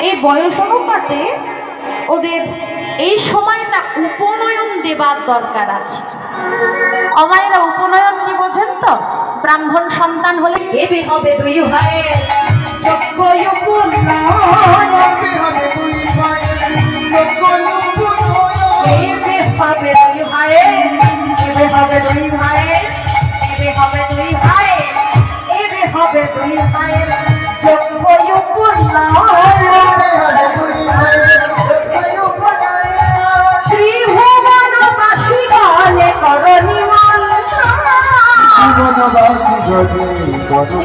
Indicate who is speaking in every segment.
Speaker 1: এই বয়স অনুপাতে ওদের এই সময়টা উপনয়ন দেবার দরকার আছে। অমায়েরা উপনয়ন কি বোঝেন তো? ব্রাহ্মণ সন্তান হলে এবে হবে দুই ভাইয়ের যোগ্য উপনয়ন, এবে হবে দুই ভাইয়ের, এবে হবে দুই ভাইয়ের, এবে হবে দুই ভাইয়ের, এবে হবে দুই ভাইয়ের যোগ্য উপনয়ন। ত্রিভুবনবাসী বলে করণী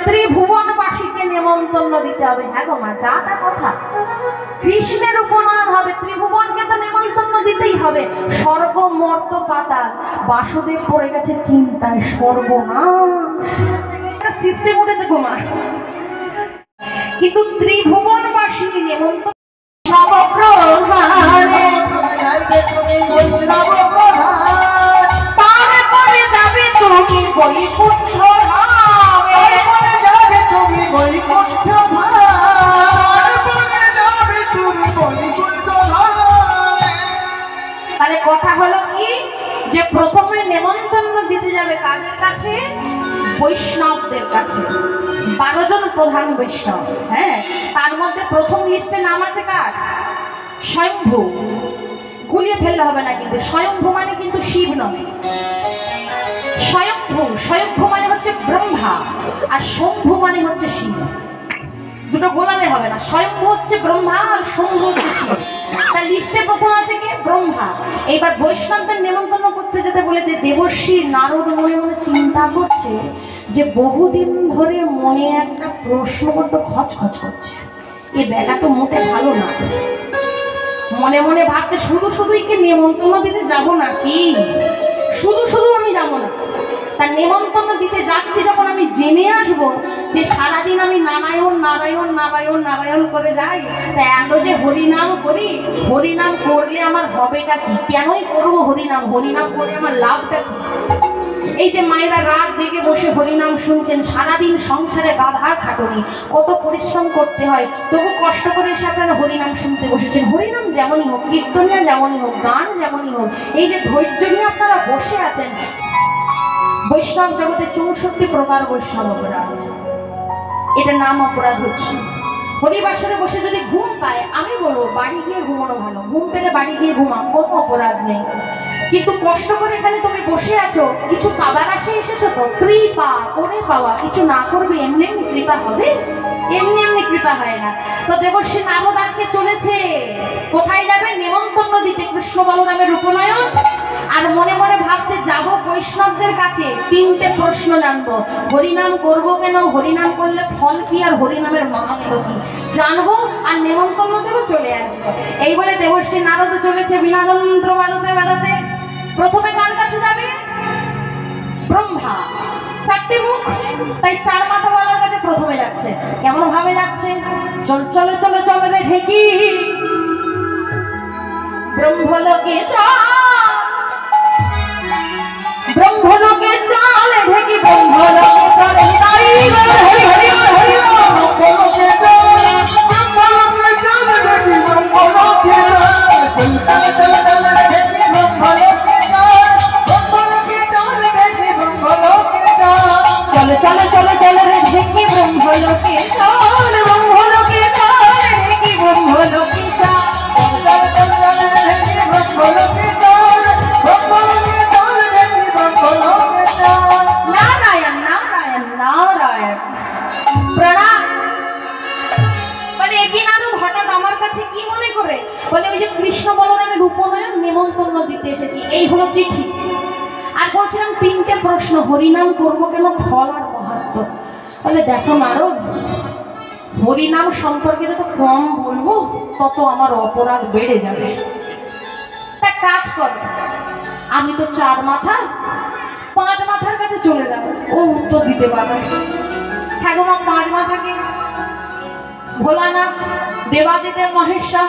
Speaker 1: ত্রিভুবনবাসীকে নেমন্তন্ন দিতে হবে। হ্যাঁ গো মা, যা তা কথা। কৃষ্ণের উপনয়ন হবে, ত্রিভুবনকে তো নেমন্তন্ন দিতেই হবে। স্বর্গ মর্ত পাতাল, বাসুদেব পড়ে গেছে চিন্তায়, সর্বনাশ সিস্টেম উঠেছে গো মা। কিন্তু ত্রিভুবনবাসী নেমন্তন্ন তারপরে যাবে তুমি বৈকুণ্ঠ ধামে, যাবে তুমি বৈকুণ্ঠ ধামে, যাবে তুমি বৈকুণ্ঠ ধামে। তাহলে কথা হলো কি, যে প্রথমে নেমন্তন্ন দিতে যাবে কাদের কাছে? বৈষ্ণবদের কাছে। 12 জন প্রধান বৈষ্ণব। হ্যাঁ, তার মধ্যে প্রথম লিস্টে নাম আছে কার? স্বয়ম্ভু। গুলিয়ে ফেললে হবে না কিন্তু, স্বয়ম্ভু মানে কিন্তু শিব নয়। স্বয়ম্ভু, স্বয়ম্ভু মানে হচ্ছে ব্রহ্মা, আর শম্ভু মানে হচ্ছে শিব। দুটো গোলালে হবে না। স্বয়ম্ভু হচ্ছে ব্রহ্মা আর শম্ভু হচ্ছে শিব। তার লিস্টে প্রথম আছে কে? ব্রহ্মা। এইবার বৈষ্ণবদের নেমন্তন্ন করতে যেতে বলেছে। দেবর্ষি নারদ মনে মনে চিন্তা করছে যে বহুদিন ধরে মনে একটা প্রশ্ন করতে খচখচ করছে, এ বেটা তো মোটে ভালো না। মনে মনে ভাবছে শুধু শুধুই কি নেমন্তন্ন দিতে যাব নাকি, শুধু শুধু আমি যাব না। তার নেমন্তন্ন দিতে যাচ্ছি যখন আমি জেনে আসবো যে সারাদিন আমি নারায়ণ নারায়ণ নারায়ণ নারায়ণ করে যাই, তা এত যে হরিনাম করি, হরিনাম করলে আমার হবেটা কি? কেনই করবো হরিনাম? হরিনাম করে আমার লাভটা কি? এই যে মায়েরা রাত জেগে বসে হরিনাম শুনছেন, সারাদিন সংসারে গাধার খাটুনি, কত পরিশ্রম করতে হয়, তবু কষ্ট করে এসে আপনারা হরিনাম শুনতে বসেছেন। হরিনাম যেমনই হোক, কীর্তনিয়া যেমনই হোক, গান যেমনই হোক, এই যে ধৈর্য নিয়ে আপনারা বসে আছেন। বৈষ্ণব জগতে 64 প্রকার বৈষ্ণব অপরাধ, এটা নাম অপরাধ হচ্ছে। হরিবাসরে বসে যদি ঘুম পায়, আমি বলবো বাড়ি গিয়ে ঘুমানো ভালো। ঘুম পেলে বাড়ি গিয়ে ঘুমা, কোনো অপরাধ নেই। কিন্তু কষ্ট করে এখানে তুমি বসে আছো, কিছু পাবার আশে এসেছো তো, কৃপা করে পাওয়া। কিছু না করবে এমনি এমনি কৃপা হবে? এমনি এমনি কৃপা হয় না। তো দেবর্ষি নারদ আজকে চলেছে কোথায় যাবে? নেমন্তন্ন দিতে, কৃষ্ণ বলরামের উপনয়ন। আর মনে মনে ভাবছে যাব বৈষ্ণবদের কাছে, 3টে প্রশ্ন জানবো। হরিনাম করবো কেন, হরিনাম করলে ফল কি, আর হরিনামের মাহাত্ম্য কি জানবো, আর নেমন্তন্ন দেবো, চলে আসবো। এই বলে দেবর্ষি নারদ চলেছে বিনাযন্ত্র বাজাতে বাজাতে। প্রথমে কার কাছে যাবে? ব্রহ্মা। 4টে মুখ, তাই 4 মাথাওয়ালার কাছে প্রথমে যাচ্ছে। কেমন ভাবে যাচ্ছে? চল চলে চলে চলে রে ঢেকি ব্রহ্মলোকে চল, ব্রহ্মলোকে চলে ঢেকি, ব্রহ্মলোকে চলে তাই হরি হরি হরি হরি ব্রহ্মলোকে চলে, ব্রহ্মলোকে চলে ঢেকি, ব্রহ্মলোকে চলে চলে চলে চলে ঢেকি, ব্রহ্মলোকে চলে, ব্রহ্মলোকে চলে ঢেকি, ব্রহ্মলোকে চলে চলে চলে চলে চলে রে ঢেকি, ব্রহ্মলোকে চলে, ব্রহ্মলোকে চলে ঢেকি, ব্রহ্মলোকে চলে চলে চলে চলে ঢেকি, ব্রহ্মলোকে চলে, ব্রহ্মলোকে চলে ঢেকি, ব্রহ্মলোকে চলে। নারায়ণ নারায়ণ নারায়ণ। প্রণাম। মানে একই নারদ হঠাৎ আমার কাছে কি মনে করে? বলে ওই যে কৃষ্ণ বলরামের উপনয়ন, নেমন্তন্ন দিতে এসেছি, এই হলো চিঠি। আর বলছিলাম 3টে প্রশ্ন, হরিনাম করবো কেন, ফল আর মাহাত্ম্য। বলে দেখো নারদ, হরিনাম সম্পর্কে যত কম বলবো তত আমার অপরাধ বেড়ে যাবে। তা কাজ করো, আমি তো 4 মাথা, 5 মাথার কাছে চলে যাবো, ও উত্তর দিতে পারবে। হ্যাঁ গো মা, 5 মাথাকে ভোলানাথ দেবাদিদেব মহেশ্বর।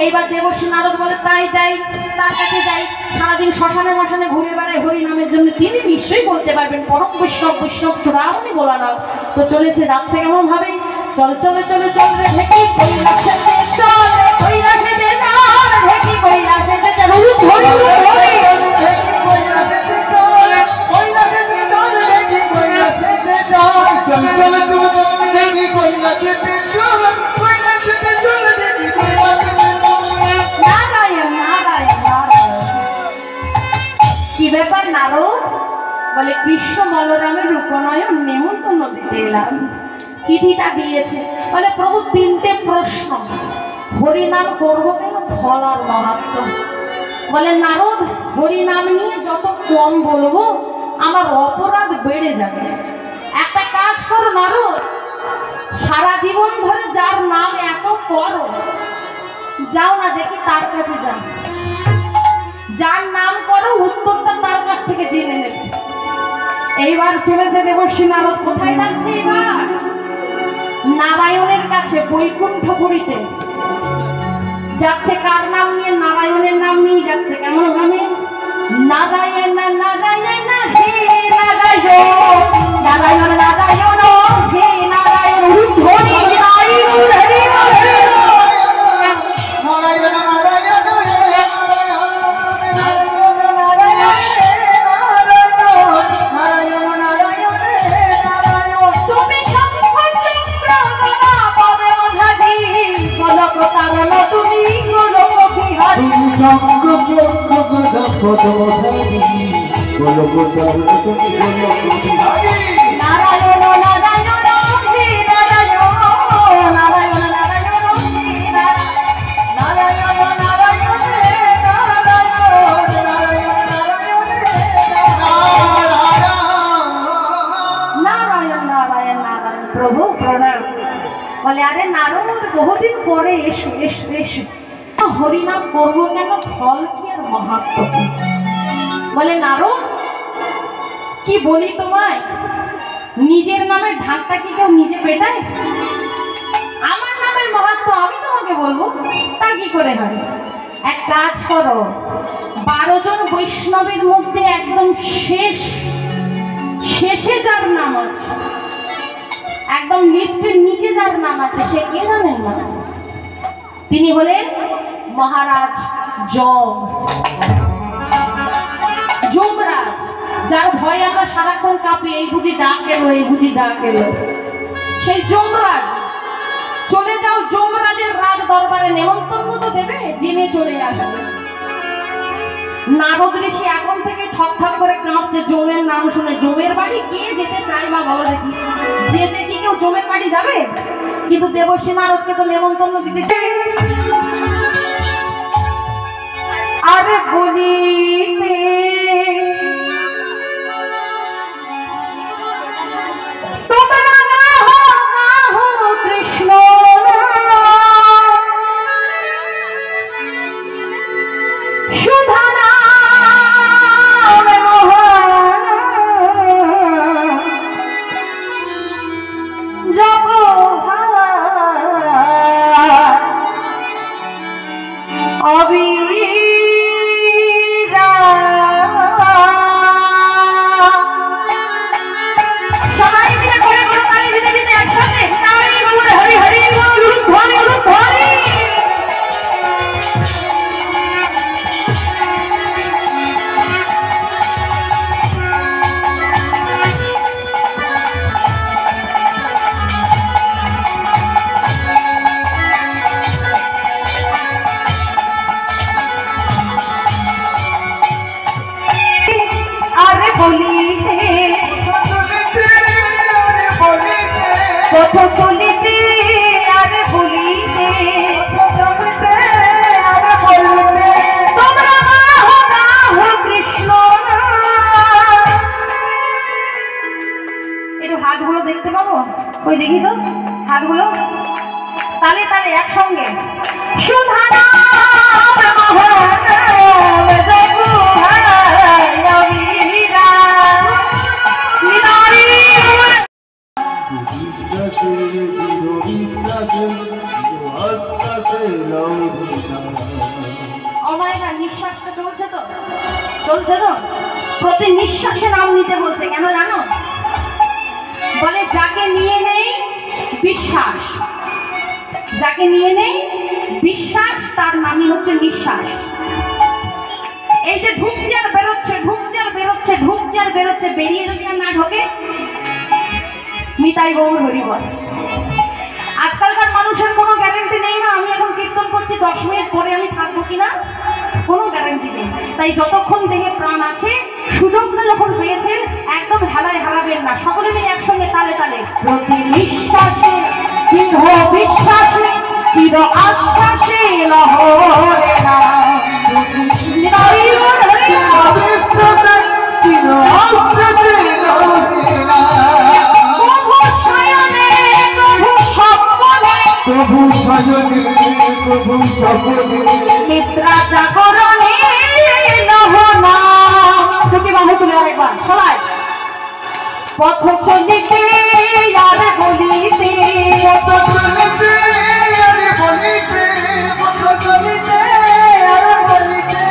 Speaker 1: এইবার দেবর্ষি নারদ বলে তাই যাই, তার কাছে যাই। সারাদিন শ্মশানে মশানে ঘুরে বেড়ায় হরি নামের জন্য, তিনি নিশ্চয়ই বলতে পারবেন, পরম বৈষ্ণব বৈষ্ণব চূড়ামণি ভোলানাথ। তো চলেছে, যাচ্ছে কেমন ভাবে, চল চলে চলে চল রে ঢেকি কৈলাসেতে চল রে কৈলাসেতে চল ঢেকি কৈলাসেতে চল হরি হরি ঢেকি কৈলাসেতে চল কৈলাসেতে চল ঢেকি কৈলাসেতে চল চল চল চল ঢেকি কৈলাসেতে চল কৈলাসেতে চল ঢেকি কৈলাসেতে চল। নারায়ণ নারায়ণ নারায়ণ। কি ব্যাপার নারদ? বলে কৃষ্ণ বলরামের রূপনয়ন নেমন্তন্ন দিতে এলাম। চিঠিটা দিয়েছে। বলে প্রভু তিনটে প্রশ্ন, হরিনাম করবো কেন, ফল আর মাহাত্ম্য। বলে নারদ, হরিনাম নিয়ে যত কম বলবো আমার অপরাধ বেড়ে যাবে। একটা কাজ করো নারদ, সারা জীবন ধরে যার নাম এত করো, যাও না দেখি তার কাছে যাও, যার নাম করো উত্তরটা তার কাছ থেকে জেনে নেবে। এইবার চলেছে দেবর্ষি নারদ। কোথায় যাচ্ছে এবার? নারায়ণের কাছে, বৈকুণ্ঠপুরীতে যাচ্ছে। কার নাম নিয়ে? নারায়ণের নাম নিয়ে যাচ্ছে। কেমন ভাবে? নারায়ণ নারায়ণ হে নারায়ণ, নারায়ণ নারায়ণ হে নারায়ণ, ধ্বনি নারায়ণ হরি হরি নারায়ণ নারায়ণ হে নারায়ণ নারায়ণ নারায়ণ হে নারায়ণ। তুমি তুমি গোলক বিহারী, নারায়ণ নারায়ণ হে নারায়ণ, নারায়ণ নারায়ণ হে নারায়ণ, নারায়ণ হে নারায়ণ, নারায়ণ নারায়ণ নারায়ণ নারায়ণ। প্রভু প্রণাম। বলে আরে নারদ, বহুদিন পরে এসো এসো এসো, হরিনাম করবো কেন, ফল কি আর মাহাত্ম্য কি? বলে নারদ, কি বলি তোমায়, নিজের নামের ঢাকটা কি কেউ নিজে পেটায়? আমার নামের মাহাত্ম্য আমি তোমাকে বলবো, তা কি করে হয়? এক কাজ করো, 12 জন বৈষ্ণবের মধ্যে একদম শেষে যার নাম আছে, একদম লিস্টের নিচে যার নাম আছে, সে কে জানেন না? তিনি হলেন মহারাজ যমরাজ, যার ভয়ে আমরা সারাক্ষণ কাঁপি, এই বুঝি ডাক এলো, এই বুঝি ডাক এলো। সেই যমরাজ, চলে যাও যমরাজের রাজ দরবারে, নেমন্তন্ন তো দেবে, জেনে চলে আসবে। নারদ ঋষি এখন থেকে ঠক ঠক করে কাঁপছে জমের নাম শুনে। জমের বাড়ি কে যেতে চাই মা বলো দেখি? যে কি কেউ জমের বাড়ি যাবে? কিন্তু দেবর্ষি নারদকে তো নেমন্তন্ন দিতে চাই। আরে বলিতে তোমরা গাহো কৃষ্ণ সুধা নামে মহান জগৎ অবিরা। সবাই মিলে করে করে পানি দিতে দিতে একসাথে হরি হরি হরি হরি হরি হরি। কথা বলিতে আরে বলিতে, আরে বলিতে তোমরা গাহো কৃষ্ণ। একটু হাতগুলো দেখতে পাবো? ওই দেখি তো হাতগুলো, তালে তালে একসঙ্গে। সুধা নাম মহান জগৎ বিশ্বাসে নাম নিতে বলছে। কেন জানো? বলে যাকে নিয়ে নেই বিশ্বাস, যাকে নিয়ে নেই বিশ্বাস তার নামই হচ্ছে নিঃশ্বাস। এই যে ঢুকছে আর বেরোচ্ছে, ঢুকছে আর বেরোচ্ছে, ঢুকছে আর বেরোচ্ছে, বেরিয়ে যদি না ঢোকে, নিতাই গৌর হরি বল। আজকালকার মানুষের কোনো গ্যারান্টি নেই না আমি এখন কীর্তন করছি 10 মিনিট পরে আমি থাকবো কিনা, কোনো গ্যারান্টি নেই। তাই যতক্ষণ দেহে প্রাণ আছে, সুযোগটা যখন পেয়েছেন একদম হেলায় হারাবেন না। সকলে মিলে একসঙ্গে তালে তালে প্রতি নিঃশ্বাসে চির বিশ্বাসে চির আশ্বাসে লহরে না নিদ্রা জাগরণে লহনা। দুটি বাহু তুলে আরেকবার সবাই। পথ চলিতে আর বলিতে, পথ চলিতে আর বলিতে, পথ চলিতে আর বলিতে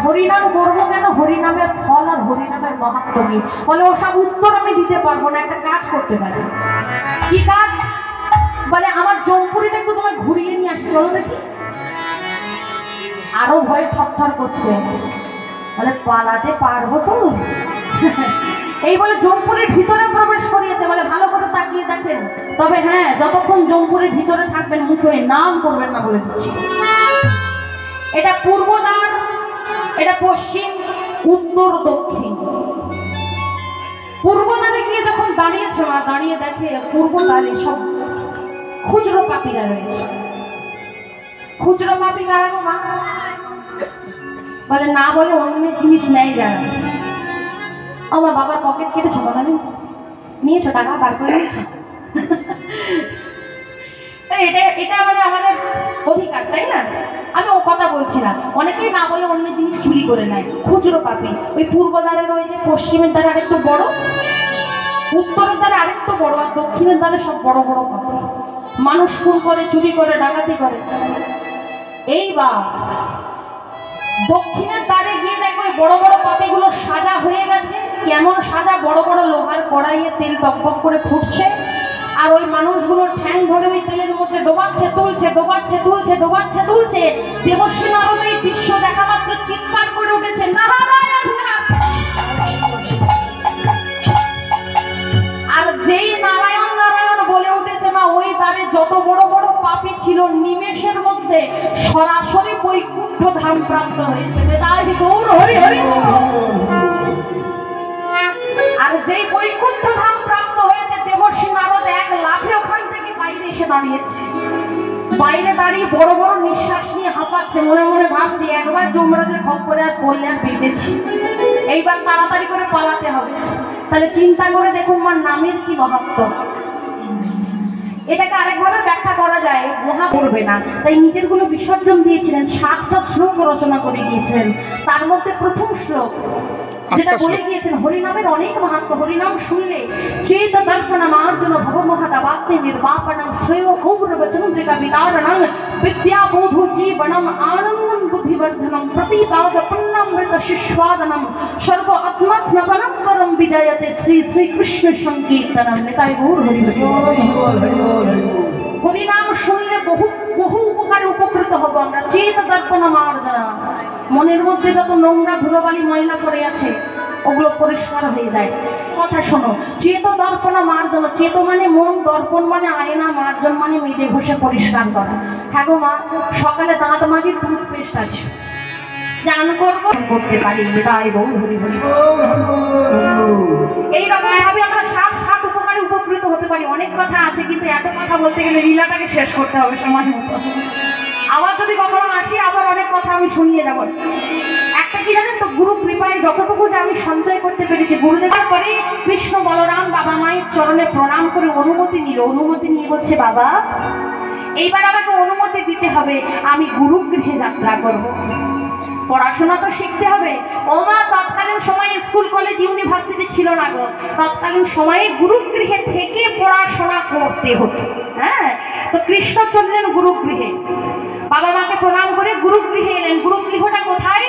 Speaker 1: হরিনাম করবো কেন, হরিনামের ফল আর হরিনামের মাহাত্ম্য কি? বলে ওসব উত্তর আমি দিতে পারবো না, একটা কাজ করতে পারি। কি কাজ? বলে আমার জমপুরিটা একটু তোমায় ঘুরিয়ে নিয়ে আসি, চলো দেখি। আরো ভয় থরথর করছে, বলে পালাতে পারবো তো? এই বলে জমপুরের ভিতরে প্রবেশ করিয়েছে। বলে ভালো করে তাকিয়ে দেখেন, তবে হ্যাঁ যতক্ষণ জমপুরের ভিতরে থাকবেন মুখে নাম করবেন না বলে দিচ্ছি। এটা পূর্ব দ্বার, এটা পশ্চিম, উত্তর, দক্ষিণ। পূর্ব দ্বারে গিয়ে যখন দাঁড়িয়েছে মা, দাঁড়িয়ে দেখে পূর্ব দ্বারে সব খুচরো পাপীরা রয়েছে। খুচরো পাপী কারা গো মা? বলে না, বলে অন্য জিনিস নেই যারা। আমার বাবার পকেট কেটেছো? বলে আমি নিয়েছো, টাকা বার করে নিয়েছো। এটা মানে আমাদের অধিকার, তাই না? আমি ও কথা বলছি না। অনেকেই না বলে অন্য জিনিস চুরি করে নেয়, খুচরো পাপি। ওই পূর্ব দ্বারে রয়েছে, পশ্চিমের দ্বারে আরেকটু বড়, উত্তরের দ্বারে আরেকটু বড়, আর দক্ষিণের দ্বারে সব বড় বড় পাপি। মানুষ খুন করে, চুরি করে, ডাকাতি করে। এইবার দক্ষিণের দ্বারে গিয়ে দেখো ওই বড় বড় পাপিগুলো সাজা হয়ে গেছে। কেমন সাজা? বড় বড় লোহার কড়াইয়ে তেল টকবক করে ফুটছে, আর ওই মানুষগুলোর ঠ্যাং ধরে ওই তেলের মধ্যে ডোবাচ্ছে, তুলছে, ডোবাচ্ছে, তুলছে, ডোবাচ্ছে, তুলছে। দেবশ্রী নারদ এই দৃশ্য দেখা মাত্র চিৎকার করে উঠেছে, নারায়ণ নাথ। আর যেই নারায়ণ নারায়ণ বলে উঠেছে না, ওই দ্বারে যত বড় বড় পাপী ছিল নিমেষের মধ্যে সরাসরি বৈকুণ্ঠ ধাম প্রাপ্ত হয়েছে। তাই গৌর হরি হরি। আর যেই বৈকুণ্ঠ ধাম প্রাপ্ত হয়েছে, দেবশ্রী নারদ এক লাফে ওখান থেকে বাইরে এসে দাঁড়িয়েছে। বাইরে দাঁড়িয়ে বড় বড় নিঃশ্বাস নিয়ে হাঁপাচ্ছে, মনে মনে ভাবছি একবার যমরাজের খপ্পরে আর পড়লে আর বেঁচেছি, এইবার তাড়াতাড়ি করে পালাতে হবে। তাহলে চিন্তা করে দেখুন মার নামের কি মাহাত্ম্য। এটাকে আরেকভাবে ব্যাখ্যা করা যায়, মহা করবে না, তাই নিজের গুলো বিসর্জন দিয়েছিলেন। 7টা শ্লোক রচনা করে গিয়েছিলেন। তার মধ্যে প্রথম শ্লোক যেটা বলে গিয়েছেন, হরিনামের অনেক মাহাত্ম্য। হরিনাম শুনলে চেত দর্পণম অর্জুন ভবমহদাবাক্যে নির্বাপণম শ্রেয় গৌরবচন্দ্রিকা বিদারণং বিদ্যাবোধো জীবনম আনন্দম বুদ্ধিবর্ধনম প্রতিপাদ পুণ্যমৃত শিষ্বাদনম সর্ব আত্মস্নপনম পরম বিজয়তে শ্রী শ্রীকৃষ্ণ সংকীর্তনম। নিতাই গৌর হরি হরি। হরিনাম শুনলে বহু বহু উপকারে উপকৃত হবো আমরা। চেত দর্পণম অর্জুন, মনের মধ্যে যত নোংরা ধুলোবালি ময়লা পড়ে আছে ওগুলো পরিষ্কার হয়ে যায়। কথা শোনো, চেত দর্পণ মার্জন। চেত মানে মন, দর্পণ মানে আয়না, মার্জন মানে মেজে ঘষে পরিষ্কার করা। হ্যাঁ গো মা, সকালে দাঁত মাজির টুথপেস্ট আছে, স্নান করবো, করতে পারি। তাই গৌর হরি হরি। এইরকম ভাবে আমরা সাত উপকারে উপকৃত হতে পারি। অনেক কথা আছে, কিন্তু এত কথা বলতে গেলে লীলাটাকে শেষ করতে হবে সময় মতো। আবার যদি কখনো আসি আবার অনেক কথা আমি শুনিয়ে যাব। একটা কি জানেন তো, গুরু কৃপায় যতটুকু যে আমি সঞ্চয় করতে পেরেছি, গুরুদেবের পরে কৃষ্ণ বলরাম বাবা মায়ের চরণে প্রণাম করে অনুমতি নিল। অনুমতি নিয়ে বলছে, বাবা এইবার আমাকে অনুমতি দিতে হবে, আমি গুরুগৃহে যাত্রা করব। পড়াশোনা তো শিখতে হবে। ও মা, তৎকালীন সময়ে স্কুল কলেজ ইউনিভার্সিটি ছিল না গো, তৎকালীন সময়ে গুরুগৃহে থেকে পড়াশোনা করতে হতো। হ্যাঁ, তো কৃষ্ণ চললেন গুরুগৃহে, বাবা মাকে প্রণাম করে গুরুগৃহে এলেন। গুরুগৃহটা কোথায়?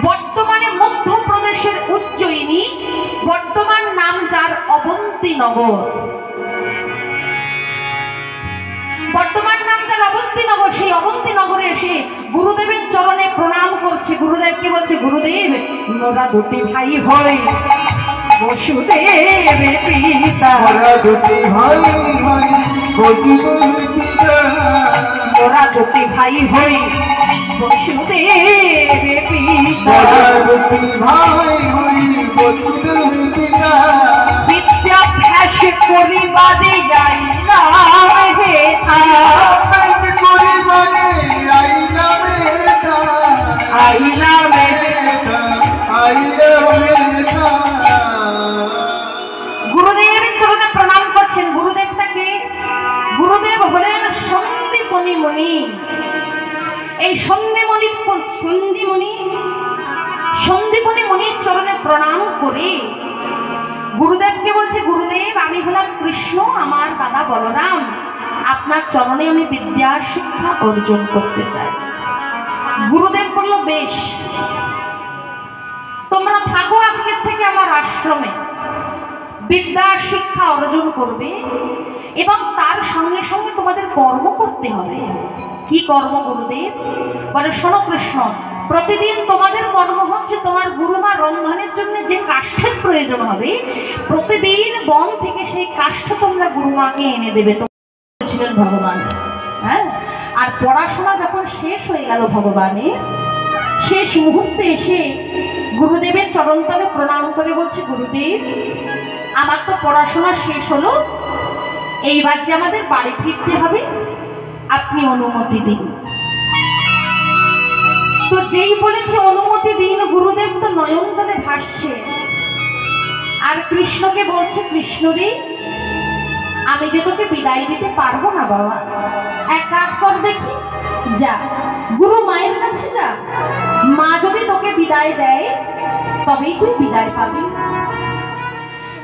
Speaker 1: বর্তমানে মধ্যপ্রদেশের উজ্জয়িনী, বর্তমান নাম যার অবন্তীনগর। বর্তমান নাম যার অবন্তীনগর, সেই অবন্তীনগরে এসে গুরুদেবের চরণে প্রণাম করছে। গুরুদেবকে বলছে, গুরুদেব, মোরা দুটি ভাই হই বসুদেব পিতা,
Speaker 2: মোরা দুটি ভাই হই বসুদেব পিতা,
Speaker 1: মোরা দুটি ভাই হই বসুদেব পিতা,
Speaker 2: মোরা দুটি ভাই হই বসুদেব পিতা,
Speaker 1: বিদ্যাভ্যাস করিবাদে যাইলাম হেথা,
Speaker 2: করিবাদে আইলাম হেথা,
Speaker 1: আইলাম হেথা,
Speaker 2: আইলাম হেথা।
Speaker 1: গুরুদেবের চরণে প্রণাম করছেন। গুরুদেবটাকে, গুরুদেব হলেন সন্দীপনী মুনি। এই সন্দীপনী মুনির চরণে প্রণাম করে গুরুদেবকে বলছে, গুরুদেব, আমি হলাম কৃষ্ণ, আমার দাদা বলরাম, আপনার চরণে আমি বিদ্যা শিক্ষা অর্জন করতে চাই। গুরুদেব বলল, বেশ, তোমরা থাকো আজকের থেকে আমার আশ্রমে, বিদ্যা শিক্ষা অর্জন করবে এবং তার সঙ্গে সঙ্গে তোমাদের কর্ম করতে হবে। কি কর্ম গুরুদেব? বলে, শোনো কৃষ্ণ, প্রতিদিন তোমাদের কর্ম হচ্ছে তোমার গুরুমা রন্ধনের জন্য যে কাষ্ঠের প্রয়োজন হবে, প্রতিদিন বন থেকে সেই কাষ্ঠ তোমরা গুরুমাকে এনে দেবে। ছিলেন ভগবান। হ্যাঁ, আর পড়াশোনা যখন শেষ হয়ে গেল ভগবানের, শেষ মুহূর্তে এসে গুরুদেবের চরণতলে প্রণাম করে বলছে, গুরুদেব, আমার তো পড়াশোনা শেষ হলো, এইবার যে আমাদের বাড়ি ফিরতে হবে, আপনি অনুমতি দিন। তো যেই বলেছে অনুমতি দিন, গুরুদেব তো নয়ন জলে ভাসছে আর কৃষ্ণকে বলছে, কৃষ্ণ রে, আমি যে তোকে বিদায় দিতে পারবো না বাবা, এক কাজ কর দেখি, যা গুরু মায়ের কাছে যা, মা যদি তোকে বিদায় দেয় তবেই তুই বিদায় পাবি।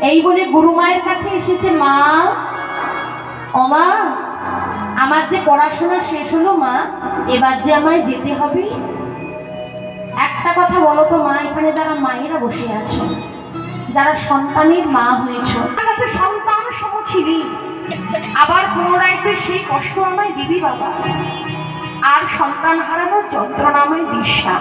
Speaker 1: এই বলে গুরু মায়ের কাছে এসেছে। মা, ও মা, আমার যে পড়াশোনা শেষ হলো মা, এবার যে আমায় যেতে হবে, একটা কথা বলো তো মা, এখানে যারা মায়েরা বসে আছো, যারা সন্তানের মা হয়েছ, কাছে সন্তান সম ছিলি, আবার পুনরায় তুই সেই কষ্ট আমায় দিবি বাবা, আর সন্তান হারানোর যন্ত্রণা আমায় দিস না।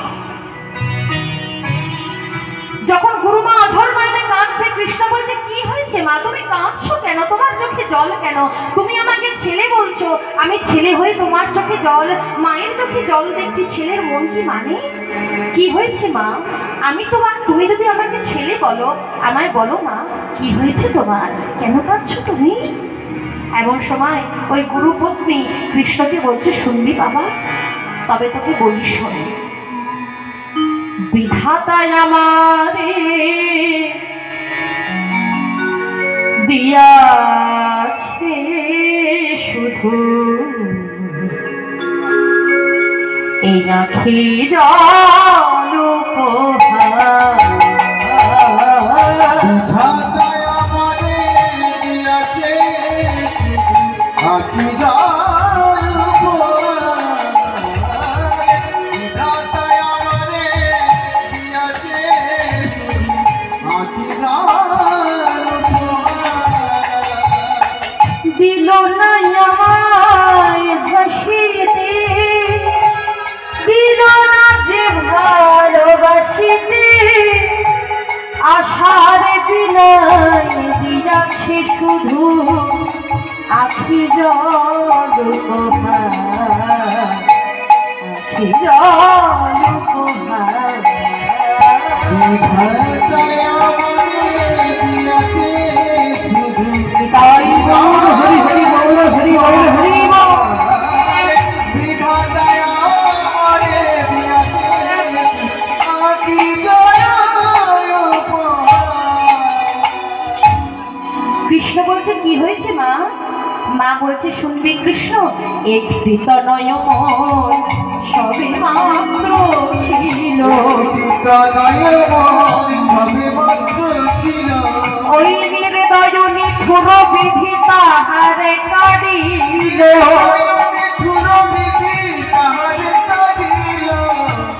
Speaker 1: যখন গুরুমা অঝর মাইনে কাঁদছে, কৃষ্ণ বলছে, কি হয়েছে মা, তুমি কাঁদছো কেন? তোমার চোখে জল কেন? তুমি আমাকে ছেলে বলছো, আমি ছেলে হয়ে তোমার চোখে জল, মায়ের চোখে জল দেখছি, ছেলের মন কি মানে? কি হয়েছে মা? আমি তোমার, তুমি যদি আমাকে ছেলে বলো, আমায় বলো মা, কি হয়েছে তোমার, কেন কাঁদছো তুমি? এমন সময় ওই গুরুপত্নী কৃষ্ণকে বলছে, শুনবি বাবা, তবে তোকে বলি শোন, বিধাতায় আমারে দিয়াছে শুধু এই আখি জল উপহার,
Speaker 2: বিধাতায় আমারে দিয়াছে আখি জল উপহার, বিধাতায় আমারে দিয়াছে আখি জল উপহার,
Speaker 1: দিল না আমায় ভাসিতে, দিল না যে ভালোবাসিতে, আশার বিনয় দিয়াছে শুধু আখি জল উপহার, আখি জল উপহার।
Speaker 2: বিধাতায় আমারে দিয়াছে শুধু
Speaker 1: তাই বল হরি হরি বল, হরি বল, হরি বল।
Speaker 2: বিধাতায় আমারে দিয়াছে আখি জল উপহার।
Speaker 1: কৃষ্ণ বলছে, কি হয়েছে মা, মা বলছে শুনবি কৃষ্ণ, একটি তো নয়ন সবে মাত্র ছিল, ওই নির্দয়নী ঠুর বিধি তাহারে কাড়িল,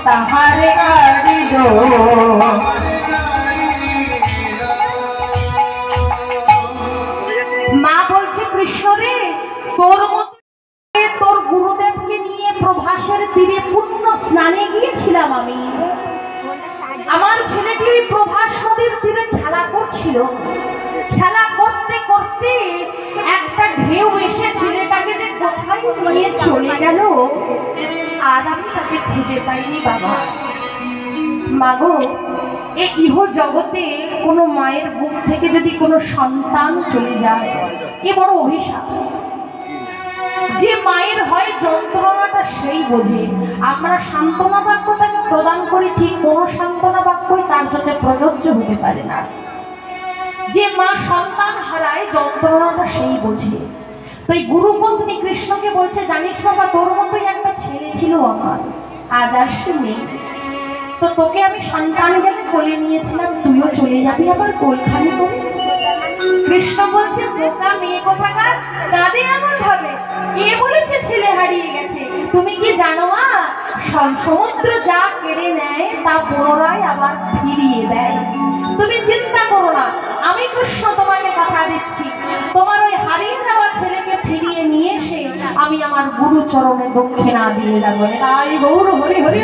Speaker 1: তাহারে কাড়িল। মা বলছে কৃষ্ণ রে, তোর মধ্যে তোর গুরুদেবকে নিয়ে প্রভাসের তীরে পুণ্য স্নানে গিয়েছিলাম আমি। আমার ছেলেটি ওই প্রভাস নদীর তীরে খেলা করছিল, খেলা করতে করতে একটা ঢেউ এসে ছেলেটাকে যে কোথায় নিয়ে চলে গেল, আর আমি তাকে খুঁজে পাইনি বাবা। মাগো, এই ইহ জগতে কোনো মায়ের বুক থেকে যদি কোনো সন্তান চলে যায়, এ বড় অভিশাপ। যে মায়ের হয় যন্ত্রণাটা সেই বোঝে। আমরা সান্ত্বনা বাক্য তাকে প্রদান করি, ঠিক কোনো সান্ত্বনা বাক্যই তার সাথে প্রযোজ্য হতে পারে না। যে মা সন্তান হারায় যন্ত্রণাটা সেই বোঝে। তো এই গুরুপত্নী কৃষ্ণকে বলছে, জানিস বাবা, তোর মতোই একটা ছেলে ছিল আমার, আজ আসতে নেই। তো তোকে আমি সন্তান হিসেবে কোলে নিয়েছিলাম, তুইও চলে যাবি আবার কোলখানি করে। কৃষ্ণ বলছে, বোকা মেয়ে কোথাকার, কাঁদে এমন ভাবে, কে বলেছে ছেলে হারিয়ে গেছে? তুমি কি জানো মা, সমুদ্র যা কেড়ে নেয় তা পুনরায় আবার ফিরিয়ে দেয়। তুমি চিন্তা করো না, আমি কৃষ্ণ তোমাকে কথা দিচ্ছি, তোমার ওই হারিয়ে যাওয়া ছেলেকে ফিরিয়ে নিয়ে এসে আমি আমার গুরু চরণে দক্ষিণা দিয়ে যাবো। তাই গৌর হরি হরি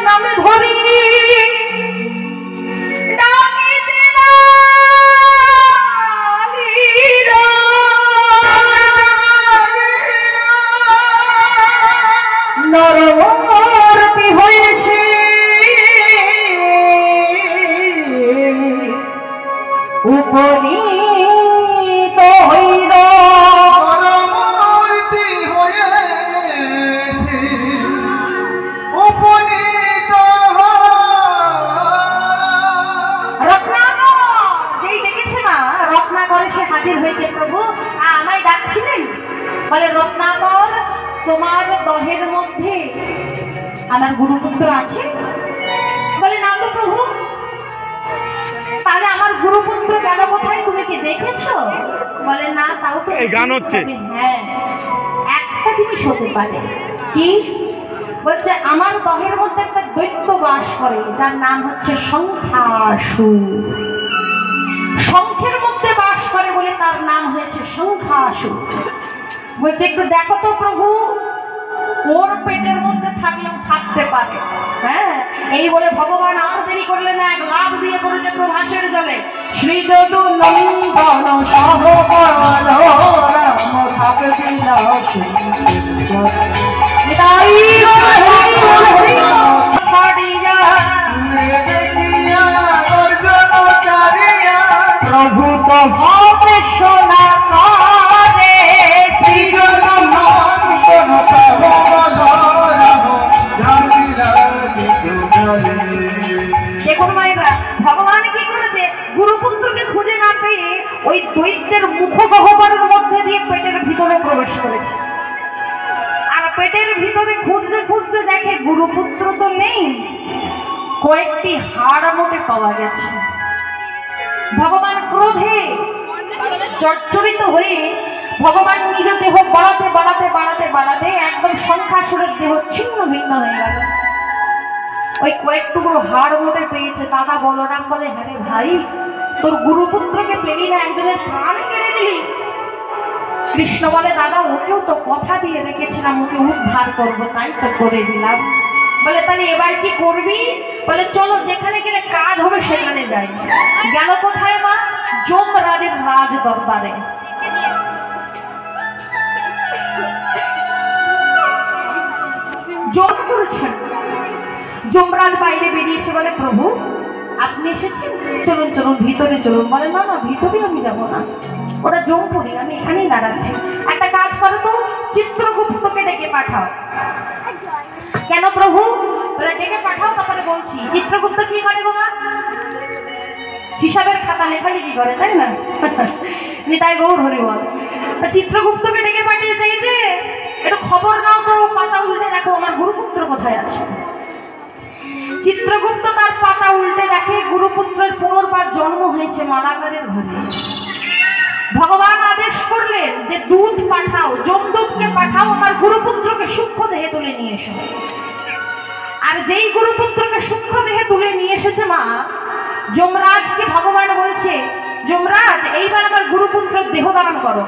Speaker 1: নামে ধরি নরমূর্তি হয়েছে উপনীত হইল, আমায় ডাকছিলেন, বলে রত্নাকর তোমার দহের মধ্যে আমার গুরুপুত্র আছে? বলে না তো প্রভু। তাহলে আমার গুরুপুত্র গেল কোথায়, তুমি কি দেখেছো? বলে না, তাও তো এই গান হচ্ছে। হ্যাঁ, একটা জিনিস হতে পারে। কি? বলছে আমার দহের মধ্যে একটা দৈত্য বাস করে, যার নাম হচ্ছে শঙ্খাসুর। শঙ্খের মধ্যে বাস করে বলে তার নাম হয়েছে শঙ্খাসুর। বলছে একটু দেখো তো প্রভু, ওর পেটের মধ্যে থাকলেও থাকতে পারে। হ্যাঁ, এই বলে ভগবান আর দেরি করলেন না, এক লাভ দিয়ে পড়েছে প্রভাসের জলে। শ্রী যদু নন্দন প্রভু তো হবে সোনা করে, দেখুন মায়েরা, ভগবান কি করেছে, গুরুপুত্রকে খুঁজে না পেয়ে ওই দৈত্যের মুখগহ্বরের মধ্যে দিয়ে পেটের ভিতরে প্রবেশ করেছে। আর পেটের ভিতরে খুঁজতে খুঁজতে দেখে গুরুপুত্র তো নেই, কয়েকটি হাড় মোটে পাওয়া গেছে। ভগবান ক্রোধে জর্জরিত হয়ে ভগবান নিজ দেহ বাড়াতে বাড়াতে বাড়াতে বাড়াতে একদম শঙ্খাসুরের দেহ ছিন্ন ভিন্ন হয়ে গেল। ওই কয়েক টুকরো হাড় মোটে পেয়েছে। দাদা বলরাম বলে, হ্যাঁ রে ভাই, তোর গুরুপুত্রকে পেলি না, একজনের প্রাণ কেড়ে দিলি। কৃষ্ণ বলে, দাদা ওকেও তো কথা দিয়ে রেখেছিলাম, ওকে উদ্ধার করবো, তাই তো করে দিলাম। বলে তাহলে এবার কি করবি? বলে চলো, যেখানে গেলে কাজ হবে সেখানে যাই। গেল কোথায় মা? যমরাজের রাজ দরবারে। জোর করেছেন। যমরাজ বাইরে বেরিয়েছে, বলে প্রভু আপনি এসেছেন, চলুন চলুন ভিতরে চলুন। বলে না না, ভিতরে আমি যাবো না, ওটা যমপুরী, আমি এখানেই দাঁড়াচ্ছি। একটা কাজ করো তো, চিত্রগুপ্তকে ডেকে পাঠাও। কেন প্রভু? বলে ডেকে পাঠাও, তারপরে বলছি। চিত্রগুপ্ত কি করে বাবা? হিসাবের খাতা লেখালেখি করে, তাই না? নিতাই গৌর হরিবল। চিত্রগুপ্তকে ডেকে পাঠিয়েছে, এই যে একটু খবর নাও তো, পাতা উল্টে দেখো আমার গুরুপুত্র কোথায় আছে। চিত্রগুপ্ত তার পাতা উল্টে দেখে গুরুপুত্রের পুনর্বার জন্ম হয়েছে মালাকারের ঘরে। ভগবান আদেশ করলেন যে দুধ পাঠাও, যমদূতকে পাঠাও, আমার গুরুপুত্রকে সূক্ষ্ম দেহে তুলে নিয়ে এসো। আর যেই গুরুপুত্রকে সূক্ষ্ম দেহে তুলে নিয়ে এসেছে মা, যমরাজকে ভগবান বলছে, যমরাজ এইবার আমার গুরুপুত্রের দেহ দান করো।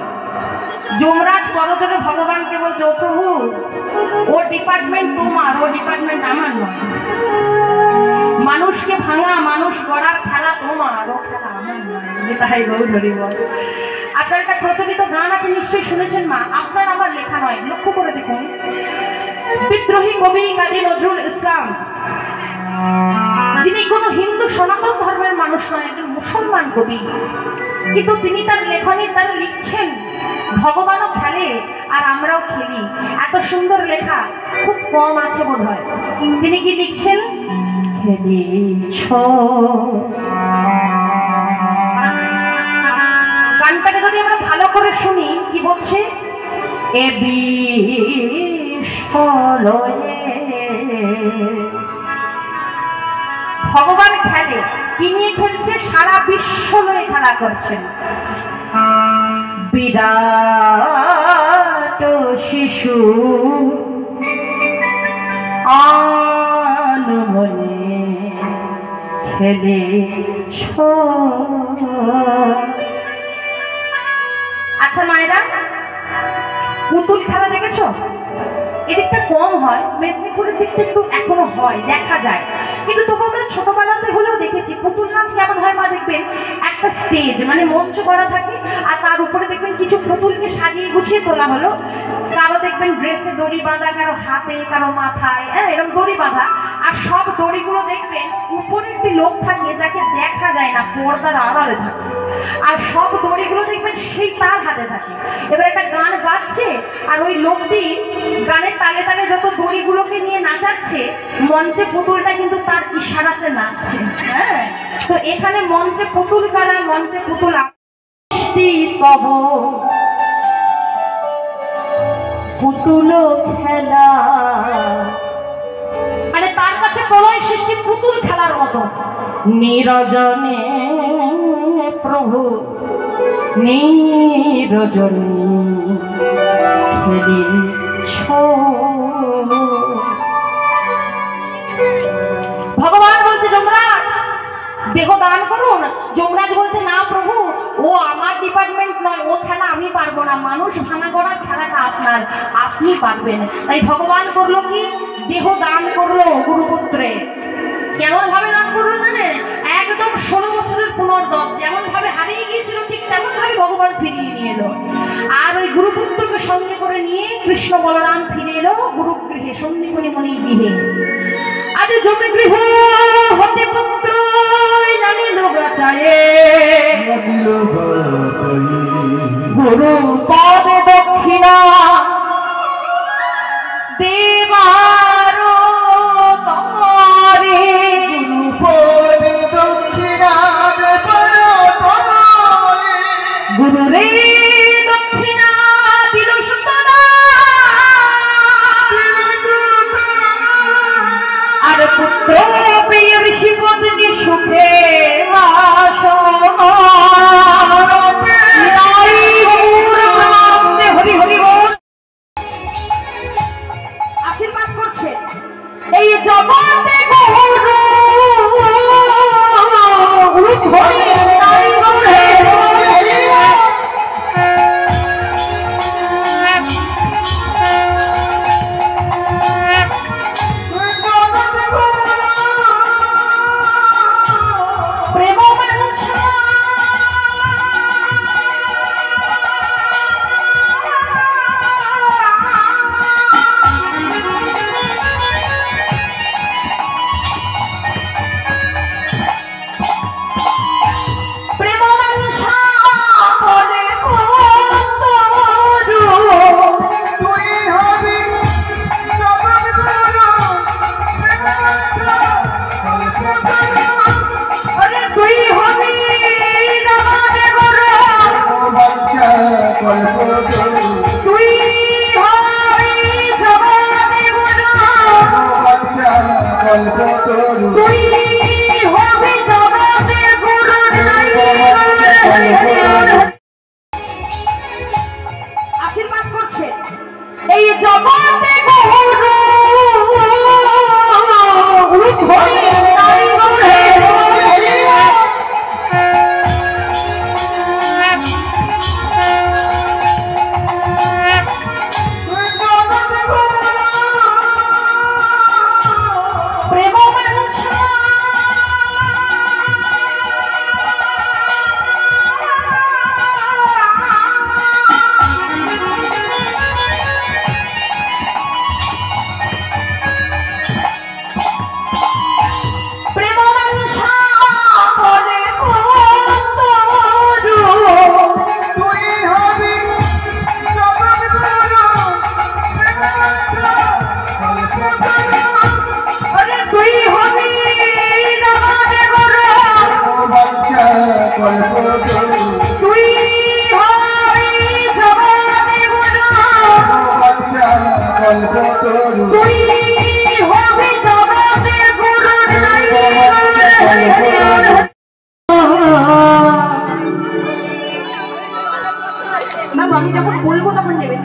Speaker 1: যমরাজ করজোড়ে ভগবানকে বলছে, ও প্রভু, ও ডিপার্টমেন্ট তোমার, ও ডিপার্টমেন্ট আমার নয়। মানুষকে ভাঙা, মানুষ গড়ার খেলা তোমার, ও খেলা আমার নয়। তাই গৌর হরিবল। আপনার একটা প্রচলিত গান আছে, নিশ্চয়ই শুনেছেন মা, আপনার আমার লেখা নয়, লক্ষ্য করে দেখুন। বিদ্রোহী কবি কাজী নজরুল ইসলাম, যিনি কোনো হিন্দু সনাতন ধর্মের মানুষ নয়, একজন মুসলমান কবি, কিন্তু তিনি তার লেখনী তারা লিখছেন ভগবানও খেলে আর আমরাও খেলি। এত সুন্দর লেখা খুব কম আছে বোধ হয়। তিনি কি লিখছেন? গানটাকে যদি আমরা ভালো করে শুনি, কি বলছে? এ ভগবান খেলে, কি নিয়ে খেলছে? সারা বিশ্ব লয়ে খেলা করছেন। বিরাট শিশু আনমনে খেলে। আচ্ছা মায়েরা, পুতুল খেলা দেখেছো? এদিকটা কম হয়, মেদিনীপুরের দিকটা একটু এখনো হয়, দেখা যায়, কিন্তু তবু আমরা ছোটবেলাতে হলেও দেখেছি। পুতুল নাচ কেমন হয় মা? দেখবেন একটা স্টেজ মানে মঞ্চ করা থাকে, আর তার উপরে দেখবেন কিছু পুতুলকে সাজিয়ে গুছিয়ে তোলা হলো। কারো দেখবেন ড্রেসে দড়ি বাঁধা, কারো হাতে, কারো মাথায়, এরকম দড়ি বাঁধা। আর সব দড়িগুলো দেখবেন উপরে একটি লোক থাকে যাকে দেখা যায় না, পর্দার আড়ালে থাকে, আর সব দড়িগুলো দেখবেন সেই তার হাতে থাকে। এবার একটা গান বাজছে আর ওই লোকটি গানের তালে তালে যত দড়িগুলোকে নিয়ে নাচাচ্ছে, মঞ্চে পুতুলটা কিন্তু তার ইশারাতে নাচছে। হ্যাঁ, তো এখানে মঞ্চে পুতুল কারা? মঞ্চে পুতুল তব পুতুল খেলা, মানে তার কাছে প্রলয় সৃষ্টি পুতুল খেলার মতো। নিরজনে প্রভু নিরজনী খেলিছ। ভগবান বলছে যমরাজ দেহ দান করুন। যমরাজ বলছে, না প্রভু, ও আমার ডিপার্টমেন্ট নয়, ও খেলা আমি পারবো না, মানুষ ভাঙা করার খেলাটা আপনার, আপনি পারবেন। তাই ভগবান করলো কি? দেহ দান করলো গুরুপুত্রে। কেমন ভাবে দান করলো জানেন? একদম 16 বছরের পুনর্দম, যেমন ভাবে হারিয়ে গিয়েছিল ঠিক তেমন ভাবে ভগবান ফিরিয়ে নিয়ে এলো। আর ওই গুরুপুত্রকে সঙ্গে করে নিয়ে কৃষ্ণ বলরাম ফিরে এলো গুরুগৃহে, সন্দীপনী মণির গৃহে। আজ জমি গৃহ হতে পুত্র জানিল গাছায়ে, গুরু পদে দক্ষিণা দেবার তরে,
Speaker 2: গুরু পদে দক্ষিণা দেবার তরে,
Speaker 1: গুরু রে দক্ষিণা দিল সুতরা, আর পুত্র প্রিয় ঋষি পত্নী সুখে হরি হরি বল। আশীর্বাদ করছে এই জগতে এই জগতে আমি যখন বলবো তখন নেবে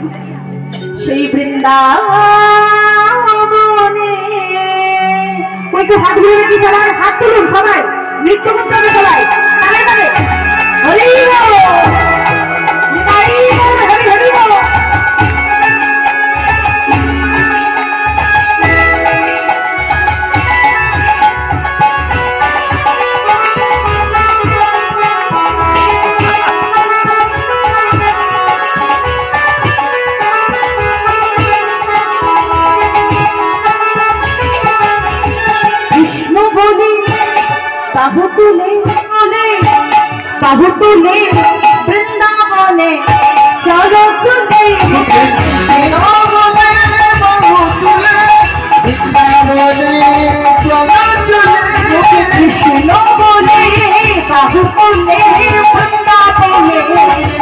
Speaker 1: সেই বৃন্দাবনে ওই তো হাত ঘুরে কি সবাই হাত তুলুন সবাই নৃত্য করতে হবে সবাই তালে তালে হরি বল হরি বল হরি হরি বল বাহু তুলে বাহু তুলে বৃন্দাবনে চলো চলে কৃষ্ণ বলে বাহু তুলে বৃন্দাবনে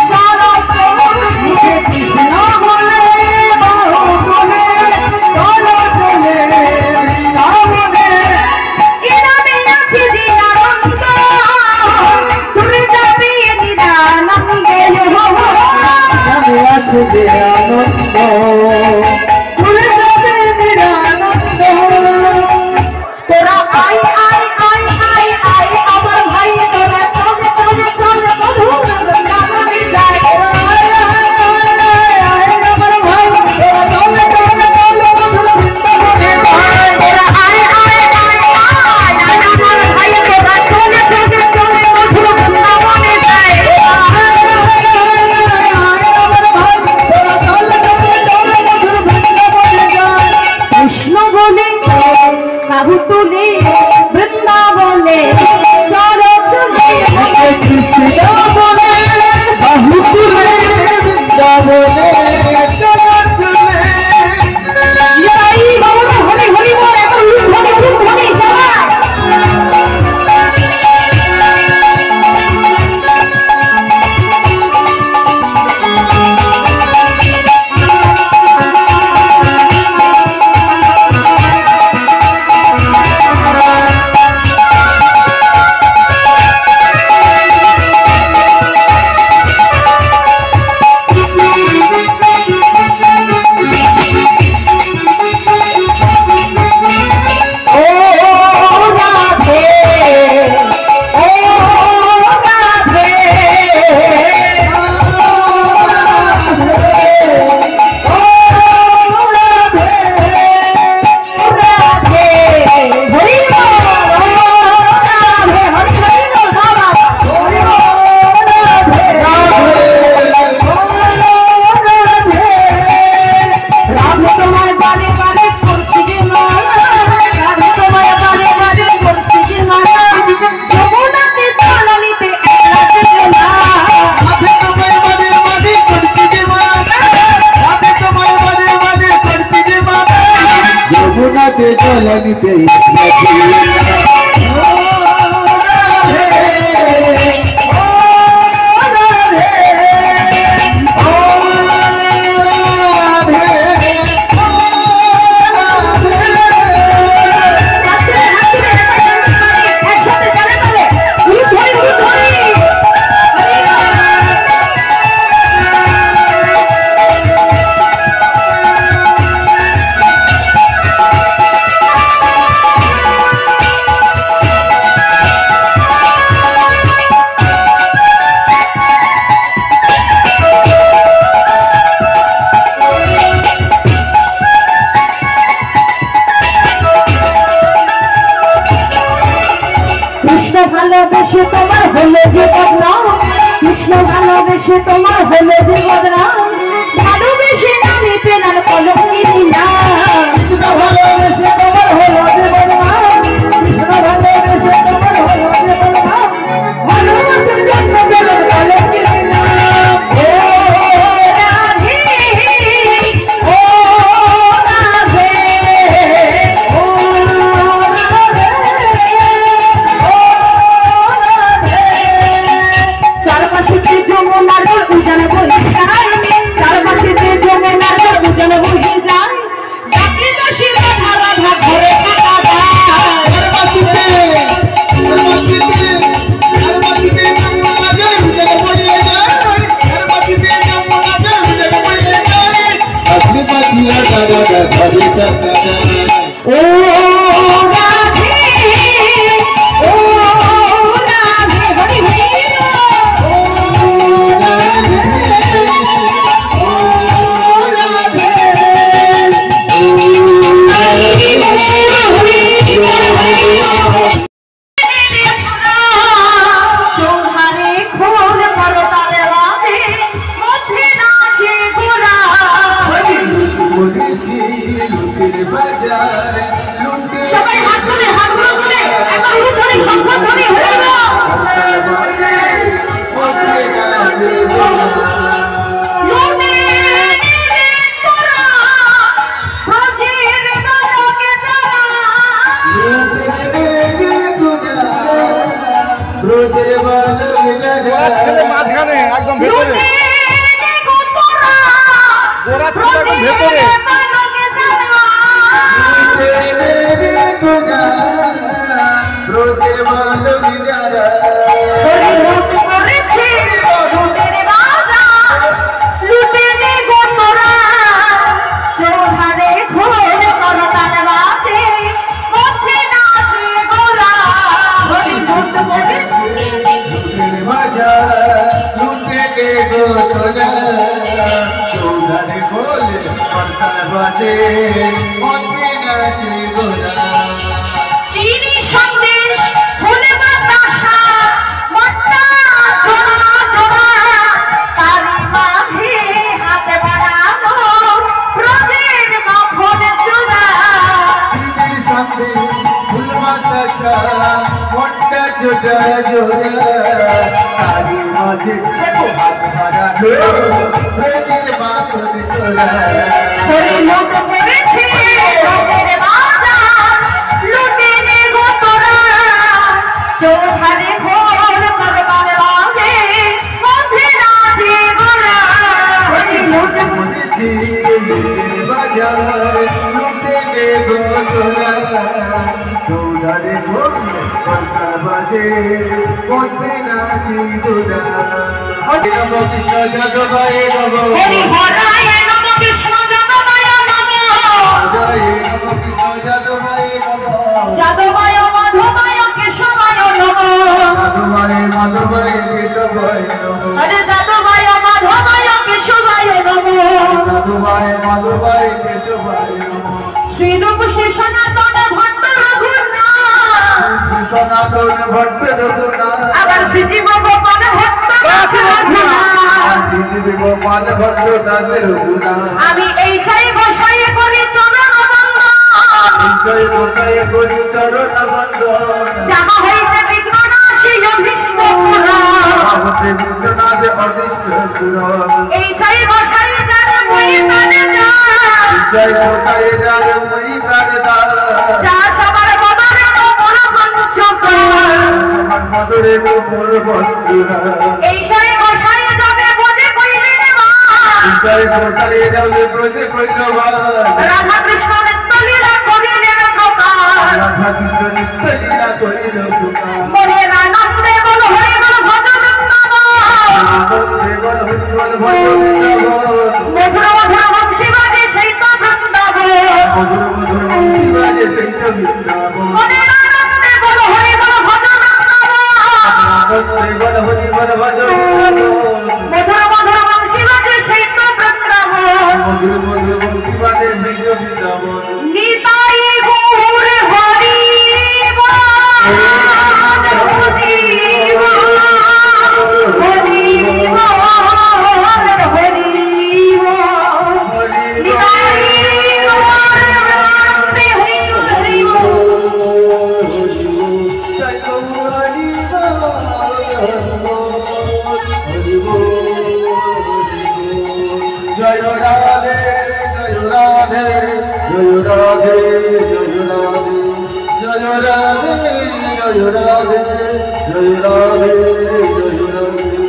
Speaker 1: চলো চলে কৃষ্ণ বলে বাহু তুলে চলো চলে বৃন্দাবনে
Speaker 2: যে আনন্দ
Speaker 1: তোরা I I I I I আমার ভাই তোরা চলে চলে চলে বন্ধুরা যায় আমার ভাই তোরা চলে চলে চলে তোরা আই আই আই আই আমার ভাই তোরা চলে চলে চলে বন্ধুরা যায় কৃষ্ণ বলে বাহু তুলে বৃন্দাবনে চলো চলে
Speaker 2: কৃষ্ণ বলে বাহু তুলে বৃন্দাবনে চলো চলে
Speaker 1: হরি হরি বল এত হরি হরি হরি সবাই
Speaker 2: জলনিতে
Speaker 1: তোমার হলো যে বদনাম ভালোবেসে আমি পেলাম কলঙ্কিনী না
Speaker 2: কৃষ্ণ ভালোবেসে তোমার হলো যে বদনাম কৃষ্ণ ভালোবেসে তোমার হলো যে বদনাম
Speaker 1: ভালোবাসার জন্য পেলাম কলঙ্কিনী না ও রাধে ও রাধে ও রাধে ও রাধে চারপাশে যমুনার উজান বলে যায় চারপাশে যমুনার উজান বলে যায় ডাকলে তো শিরা ধারা ঘরে থাকা যায়
Speaker 2: গর্বাচিতে যমুনা জল উজল বইয়ে যায় গর্বাচিতে যমুনা জল উজল বইয়ে যায় আসলে পাখিরা দাদা ঘরে থাকা যায়
Speaker 1: ও রাধে ও রাধে হরি হরি তোমারে খোল করো তালে রাধে মধ্যে নাচে গোরা
Speaker 2: বলেছি লুটের বাজার লুটে
Speaker 1: সবাই হাতগুলো তুলে একবার উঠে ধরে শঙ্খ ধরে হয়ে গেল লুটে নিলে তোরা ব্রজের বালকে যারা
Speaker 3: ছেলে মাঝখানে একদম ভেতরে
Speaker 1: লুটে নিলে তোরা
Speaker 3: গোড়ার ছেলে একদম ভেতরে
Speaker 1: বালকে যারা ওরে লুট করেছে লুটের রাজা লুটে নে গো তোরা চৌধারে খোল করো তালে রাধে মধ্যে নাচে গোরা ওরে লুট করেছে চিনি সন্দেশ ফুলে বাতাসা মটকা জোড়া জোড়া তারি মাঝে হাতে বাড়ানো ব্রজের মাখন চূড়া ওরে লুট করেছে ব্রজের রাজা লুটে নে গো তোরা চৌধারে খোল করো তালে রাধে মধ্যে নাচে গোরা ওরে লুট হরি হরায় নম কৃষ্ণ যাদবায় নম যাদবায় মাধবায় কেশবায় নম আরে যাদবায় মাধবায় কেশবায় নম শ্রীরূপ শ্রী সনাতন ভট্ট রঘুনাথ আবার শ্রীজীব গোপাল ভট্ট রঘুনাথ আমি এই ছাই বসাই করি চরণ বন্দন যাহা হইতে বিঘ্ননাশী অভীষ্ট এই ছাই বসাই যারা মই তারে যা সবার বদরে মোর পঞ্চ এই ছাই বসাই যাবে বলে কইলে রাধা কৃষ্ণ নিত্যলীলা করিলেন সকাল মনে আনন্দে বল হরি বল ভজন মধুর মধুর বংশী বাজে সেই তো বৃন্দাবন মনে আনন্দে বল হরি বল ভজন মধুর মধুর বংশী বাজে সেই তো বৃন্দাবন
Speaker 2: জয় রাধে জয় রাধে জয় রাধে জয় রাধে জয় রাধে জয় রাধে